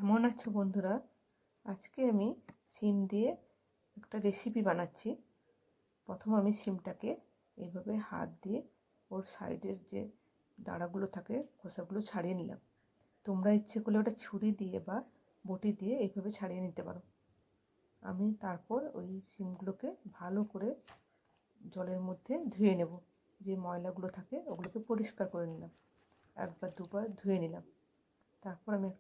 কেমন আছো বন্ধুরা? আজকে আমি সিম দিয়ে একটা রেসিপি বানাচ্ছি। প্রথম আমি সিমটাকে এইভাবে হাত দিয়ে ওর সাইডের যে দাঁড়াগুলো থাকে খোসাগুলো ছাড়িয়ে নিলাম। তোমরা ইচ্ছে করলে ওটা ছুরি দিয়ে বা বটি দিয়ে এইভাবে ছাড়িয়ে নিতে পারো। আমি তারপর ওই সিমগুলোকে ভালো করে জলের মধ্যে ধুয়ে নেব। যে ময়লাগুলো থাকে ওগুলোকে পরিষ্কার করে নিলাম, একবার দুবার ধুয়ে নিলাম। তারপর আমি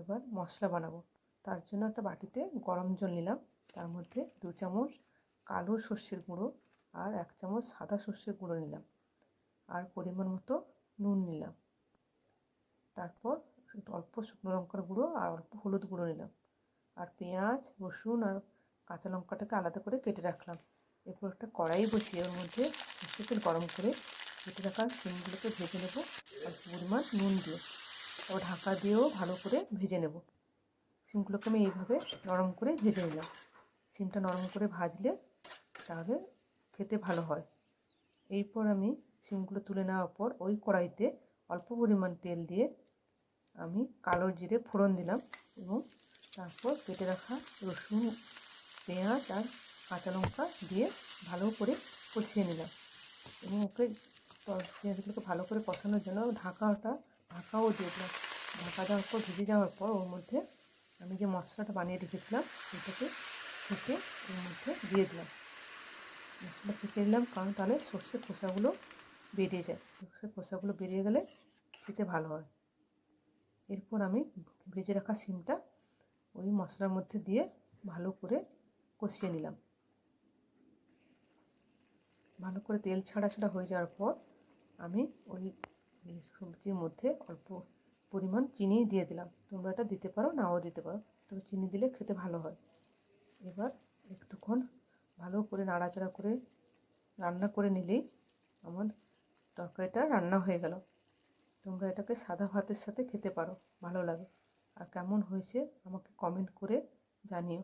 এবার মশলা বানাবো। তার জন্য একটা বাটিতে গরম জল নিলাম, তার মধ্যে 2 চামচ কালো সর্ষের গুঁড়ো আর 1 চামচ সাদা সর্ষের গুঁড়ো নিলাম, আর পরিমাণ মতো নুন নিলাম। তারপর অল্প শুকনো লঙ্কার গুঁড়ো আর অল্প হলুদ গুঁড়ো নিলাম, আর পেঁয়াজ, রসুন আর কাঁচা লঙ্কাটাকে আলাদা করে কেটে রাখলাম। এরপর একটা কড়াই বসিয়ে ওর মধ্যে সর্ষের তেল গরম করে কেটে রাখা সিমগুলোকে ভেজে নেব অল্প পরিমাণ নুন দিয়ে। তারপর ঢাকা দিয়েও ভালো করে ভেজে নেব। সিমগুলোকে আমি এইভাবে নরম করে ভেজে নিলাম। সিমটা নরম করে ভাজলে তাহলে খেতে ভালো হয়। এরপর আমি সিমগুলো তুলে নেওয়ার পর ওই কড়াইতে অল্প পরিমাণ তেল দিয়ে আমি কালো জিরে ফোড়ন দিলাম এবং তারপর কেটে রাখা রসুন, পেঁয়াজ আর কাঁচা লঙ্কা দিয়ে ভালো করে কষিয়ে নিলাম এবং পেঁয়াজগুলোকে ভালো করে কষানোর জন্য ঢাকাও দিয়ে দিলাম। ঢাকা দেওয়ার পর ভেজে যাওয়ার পর ওর মধ্যে আমি যে মশলাটা বানিয়ে রেখেছিলাম সেটাকে ছেঁকে এর মধ্যে দিয়ে দিলাম। মশলা ছেঁকে দিলাম কারণ তাহলে সর্ষের খোসাগুলো বেরিয়ে যায়। সর্ষের খোসাগুলো বেরিয়ে গেলে খেতে ভালো হয়। এরপর আমি ভেজে রাখা সিমটা ওই মশলার মধ্যে দিয়ে ভালো করে কষিয়ে নিলাম। ভালো করে তেল ছাড়া হয়ে যাওয়ার পর আমি ওই সবজির মধ্যে অল্প পরিমাণ চিনি দিয়ে দিলাম। তোমরা এটা দিতে পারো, নাও দিতে পারো, তবে চিনি দিলে খেতে ভালো হয়। এবার একটুক্ষণ ভালো করে নাড়াচাড়া করে রান্না করে নিলেই আমার তরকারিটা রান্না হয়ে গেল। তোমরা এটাকে সাদা ভাতের সাথে খেতে পারো, ভালো লাগে। আর কেমন হয়েছে আমাকে কমেন্ট করে জানিও।